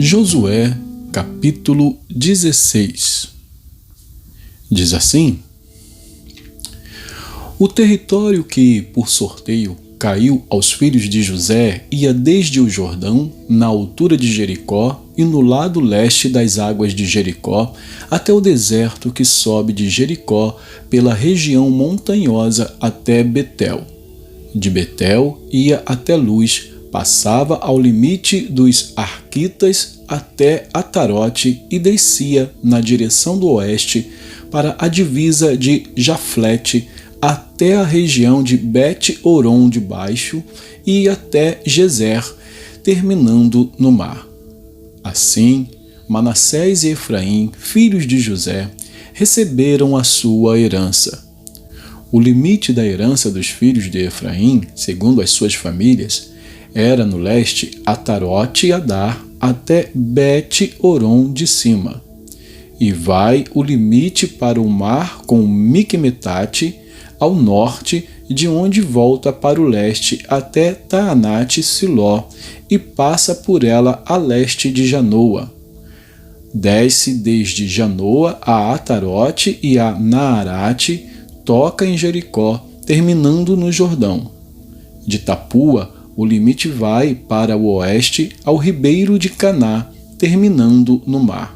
Josué, capítulo 16. Diz assim: O território que, por sorteio, caiu aos filhos de José ia desde o Jordão, na altura de Jericó, e no lado leste das águas de Jericó, até o deserto que sobe de Jericó pela região montanhosa até Betel. De Betel ia até Luz, passava ao limite dos Arquitas até Atarote e descia na direção do oeste para a divisa de Jaflete até a região de Bet-Horon de Baixo e até Gezer, terminando no mar. Assim, Manassés e Efraim, filhos de José, receberam a sua herança. O limite da herança dos filhos de Efraim, segundo as suas famílias, era no leste Atarote e Adar até Bet-Horon de cima. E vai o limite para o mar com Miquemetate ao norte, de onde volta para o leste até Taanate-Siló e passa por ela a leste de Janoa. Desce desde Janoa a Atarote e a Naarate, toca em Jericó, terminando no Jordão. De Tapua, o limite vai para o oeste ao ribeiro de Caná, terminando no mar.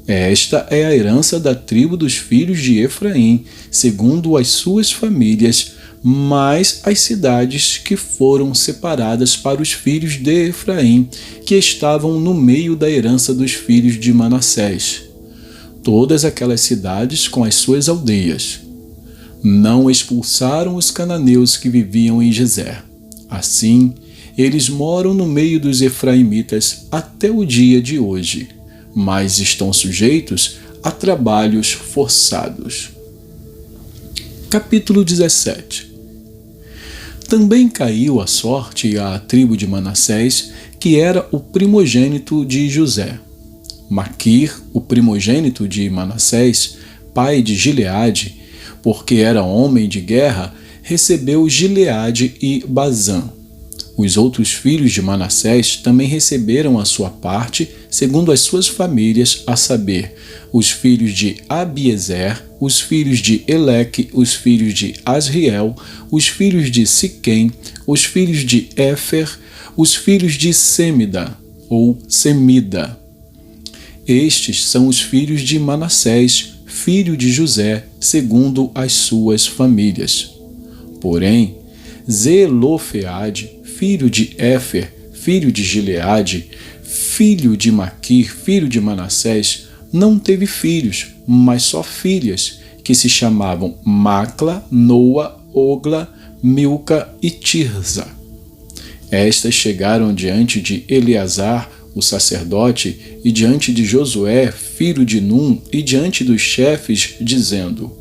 Esta é a herança da tribo dos filhos de Efraim, segundo as suas famílias, mais as cidades que foram separadas para os filhos de Efraim, que estavam no meio da herança dos filhos de Manassés. Todas aquelas cidades com as suas aldeias. Não expulsaram os cananeus que viviam em Gezer. Assim, eles moram no meio dos efraimitas até o dia de hoje, mas estão sujeitos a trabalhos forçados. Capítulo 17. Também caiu a sorte à tribo de Manassés, que era o primogênito de José. Maquir, o primogênito de Manassés, pai de Gileade, porque era homem de guerra, recebeu Gileade e Bazã. Os outros filhos de Manassés também receberam a sua parte, segundo as suas famílias, a saber, os filhos de Abiezer, os filhos de Eleque, os filhos de Asriel, os filhos de Siquém, os filhos de Éfer, os filhos de Semida, ou Semida. Estes são os filhos de Manassés, filho de José, segundo as suas famílias. Porém, Zelofeade, filho de Éfer, filho de Gileade, filho de Maquir, filho de Manassés, não teve filhos, mas só filhas, que se chamavam Macla, Noa, Ogla, Milca e Tirza. Estas chegaram diante de Eleazar, o sacerdote, e diante de Josué, filho de Num, e diante dos chefes, dizendo: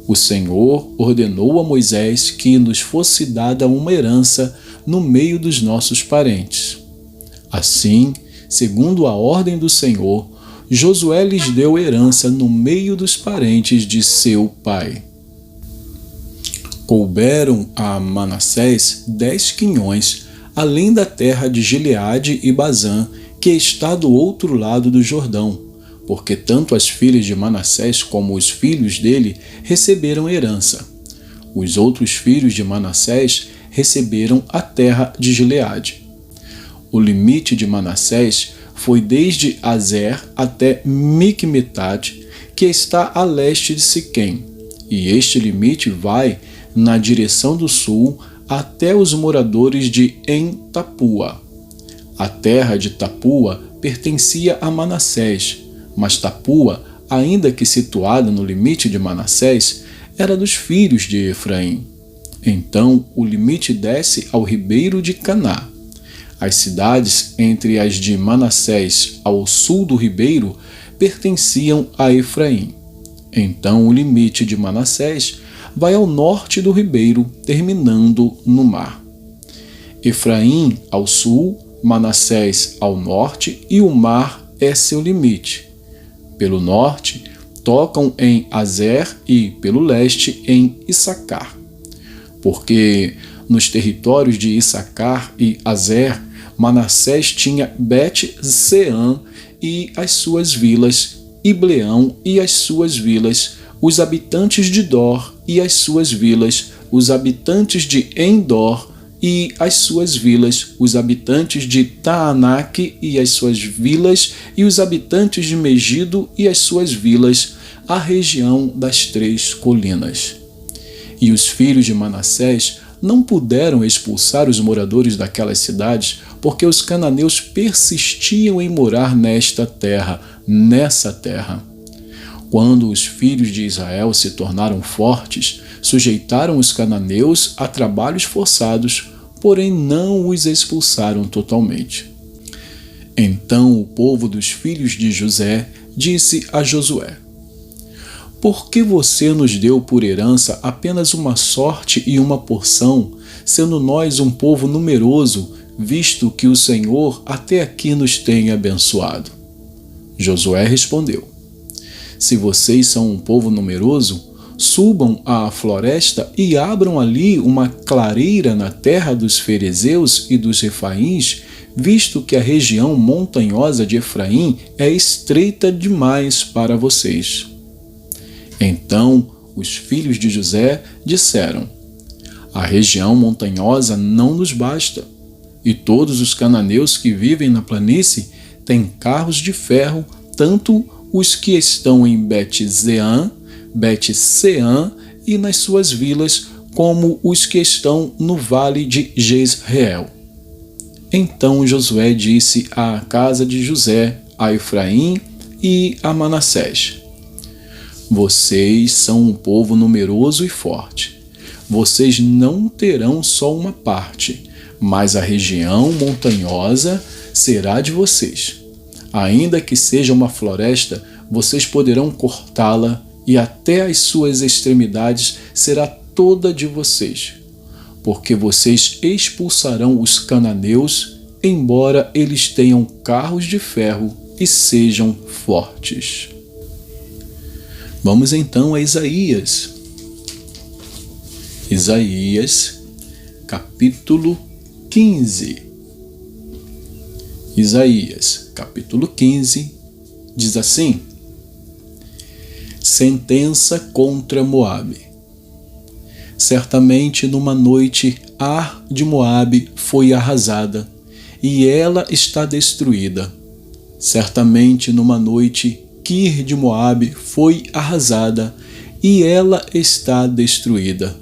O Senhor ordenou a Moisés que nos fosse dada uma herança no meio dos nossos parentes. Assim, segundo a ordem do Senhor, Josué lhes deu herança no meio dos parentes de seu pai. Couberam a Manassés 10 quinhões, além da terra de Gileade e Bazã, que está do outro lado do Jordão, porque tanto as filhas de Manassés como os filhos dele receberam herança. Os outros filhos de Manassés receberam a terra de Gileade. O limite de Manassés foi desde Azer até Miquemetate, que está a leste de Siquém, e este limite vai na direção do sul até os moradores de En-Tapua. A terra de Tapua pertencia a Manassés, mas Tapua, ainda que situada no limite de Manassés, era dos filhos de Efraim. Então o limite desce ao ribeiro de Caná. As cidades entre as de Manassés ao sul do ribeiro pertenciam a Efraim. Então o limite de Manassés vai ao norte do ribeiro, terminando no mar. Efraim ao sul, Manassés ao norte, e o mar é seu limite. Pelo norte, tocam em Azer e, pelo leste, em Issacar. Porque nos territórios de Issacar e Azer Manassés tinha Bet-Sean e as suas vilas, Ibleão e as suas vilas, os habitantes de Dor e as suas vilas, os habitantes de Endor e as suas vilas, os habitantes de Taanaque e as suas vilas, e os habitantes de Megido e as suas vilas, a região das 3 colinas. E os filhos de Manassés não puderam expulsar os moradores daquelas cidades, porque os cananeus persistiam em morar nessa terra. Quando os filhos de Israel se tornaram fortes, sujeitaram os cananeus a trabalhos forçados, porém não os expulsaram totalmente. Então o povo dos filhos de José disse a Josué: por que você nos deu por herança apenas uma sorte e uma porção, sendo nós um povo numeroso, visto que o Senhor até aqui nos tem abençoado? Josué respondeu: se vocês são um povo numeroso, subam à floresta e abram ali uma clareira na terra dos ferezeus e dos refaíns, visto que a região montanhosa de Efraim é estreita demais para vocês. Então os filhos de José disseram: a região montanhosa não nos basta, e todos os cananeus que vivem na planície têm carros de ferro, tanto os que estão em Bet-Sean e nas suas vilas, como os que estão no vale de Jezreel. Então Josué disse à casa de José, a Efraim e a Manassés: vocês são um povo numeroso e forte. Vocês não terão só uma parte, mas a região montanhosa será de vocês. Ainda que seja uma floresta, vocês poderão cortá-la, e até as suas extremidades será toda de vocês, porque vocês expulsarão os cananeus, embora eles tenham carros de ferro e sejam fortes. Vamos então a Isaías. Isaías, capítulo 15. Isaías, capítulo 15, diz assim: sentença contra Moabe. Certamente numa noite Ar de Moabe foi arrasada, e ela está destruída. Certamente numa noite Kir de Moabe foi arrasada, e ela está destruída.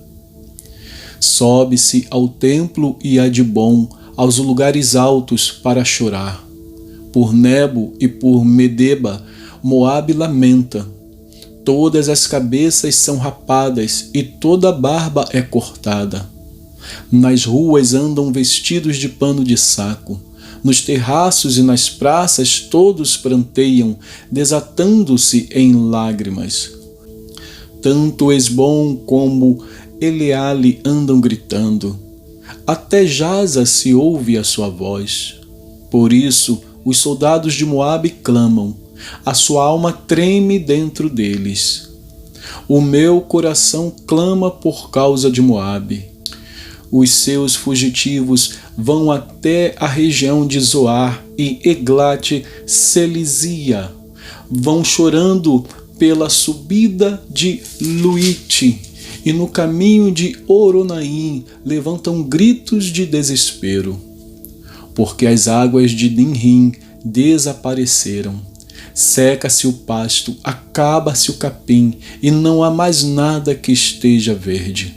Sobe-se ao templo e a Dibom, aos lugares altos, para chorar. Por Nebo e por Medeba, Moabe lamenta. Todas as cabeças são rapadas e toda a barba é cortada. Nas ruas andam vestidos de pano de saco. Nos terraços e nas praças todos pranteiam, desatando-se em lágrimas. Tanto Esbom como Eleale andam gritando. Até Jaza se ouve a sua voz. Por isso os soldados de Moabe clamam. A sua alma treme dentro deles. O meu coração clama por causa de Moabe. Os seus fugitivos vão até a região de Zoar e Eglat-Selizia. Vão chorando pela subida de Luite, e no caminho de Oronaim levantam gritos de desespero. Porque as águas de Dinrim desapareceram. Seca-se o pasto, acaba-se o capim, e não há mais nada que esteja verde.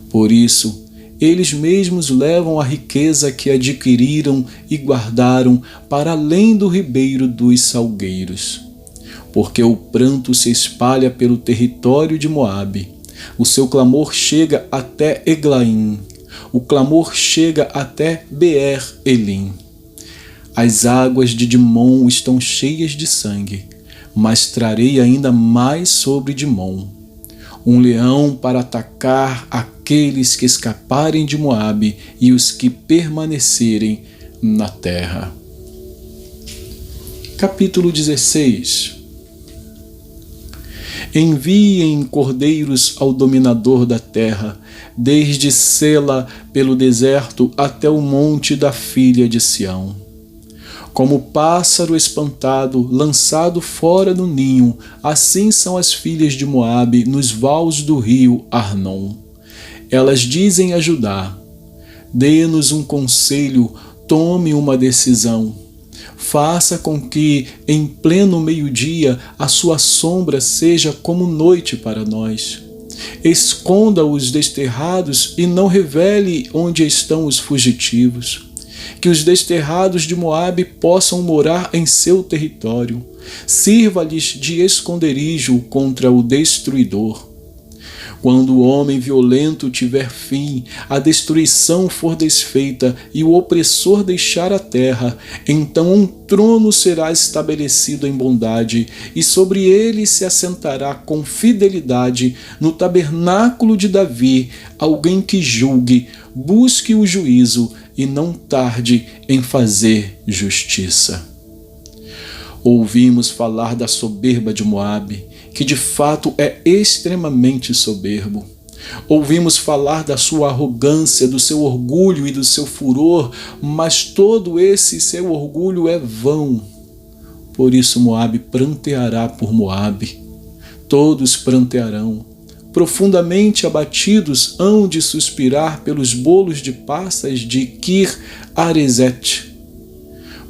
Por isso, eles mesmos levam a riqueza que adquiriram e guardaram para além do ribeiro dos salgueiros. Porque o pranto se espalha pelo território de Moabe. O seu clamor chega até Eglaim. O clamor chega até Beer-Elim. As águas de Dimon estão cheias de sangue, mas trarei ainda mais sobre Dimon. Um leão para atacar aqueles que escaparem de Moabe e os que permanecerem na terra. Capítulo 16. Enviem cordeiros ao dominador da terra, desde Sela pelo deserto até o monte da filha de Sião. Como pássaro espantado, lançado fora do ninho, assim são as filhas de Moabe nos vales do rio Arnon. Elas dizem a Judá: dê-nos um conselho, tome uma decisão. Faça com que, em pleno meio-dia, a sua sombra seja como noite para nós. Esconda os desterrados e não revele onde estão os fugitivos. Que os desterrados de Moabe possam morar em seu território. Sirva-lhes de esconderijo contra o destruidor. Quando o homem violento tiver fim, a destruição for desfeita e o opressor deixar a terra, então um trono será estabelecido em bondade, e sobre ele se assentará com fidelidade no tabernáculo de Davi alguém que julgue, busque o juízo e não tarde em fazer justiça. Ouvimos falar da soberba de Moabe, que de fato é extremamente soberbo. Ouvimos falar da sua arrogância, do seu orgulho e do seu furor, mas todo esse seu orgulho é vão. Por isso Moabe pranteará por Moabe. Todos prantearão. Profundamente abatidos hão de suspirar pelos bolos de passas de Kir-Areset,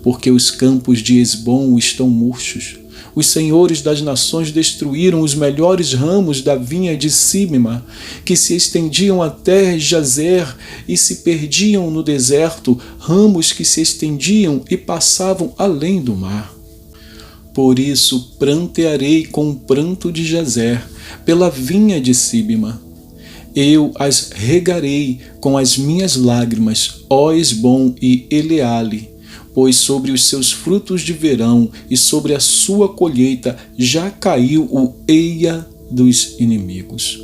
porque os campos de Esbom estão murchos. Os senhores das nações destruíram os melhores ramos da vinha de Sibma, que se estendiam até Jazer e se perdiam no deserto, ramos que se estendiam e passavam além do mar. Por isso prantearei com o pranto de Jazer, pela vinha de Sibma. Eu as regarei com as minhas lágrimas, ó Esbom e Eleale, pois sobre os seus frutos de verão e sobre a sua colheita já caiu o eia dos inimigos.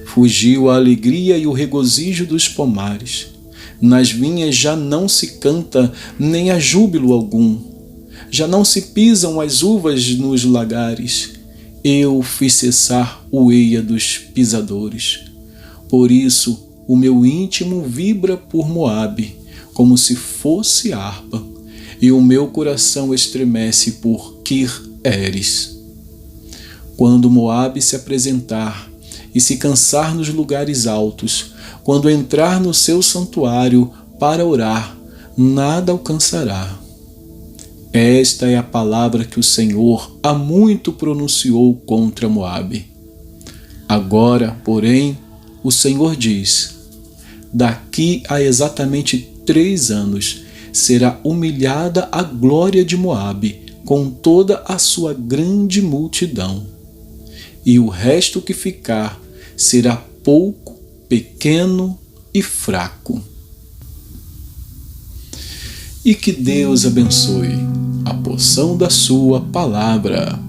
Fugiu a alegria e o regozijo dos pomares. Nas vinhas já não se canta, nem há júbilo algum. Já não se pisam as uvas nos lagares. Eu fiz cessar o eia dos pisadores. Por isso o meu íntimo vibra por Moabe, como se fosse harpa, e o meu coração estremece por Kir-Eres. Quando Moabe se apresentar e se cansar nos lugares altos, quando entrar no seu santuário para orar, nada alcançará. Esta é a palavra que o Senhor há muito pronunciou contra Moabe. Agora, porém, o Senhor diz: daqui a exatamente 3 anos será humilhada a glória de Moabe com toda a sua grande multidão, e o resto que ficar será pouco, pequeno e fraco. E que Deus abençoe a porção da sua palavra.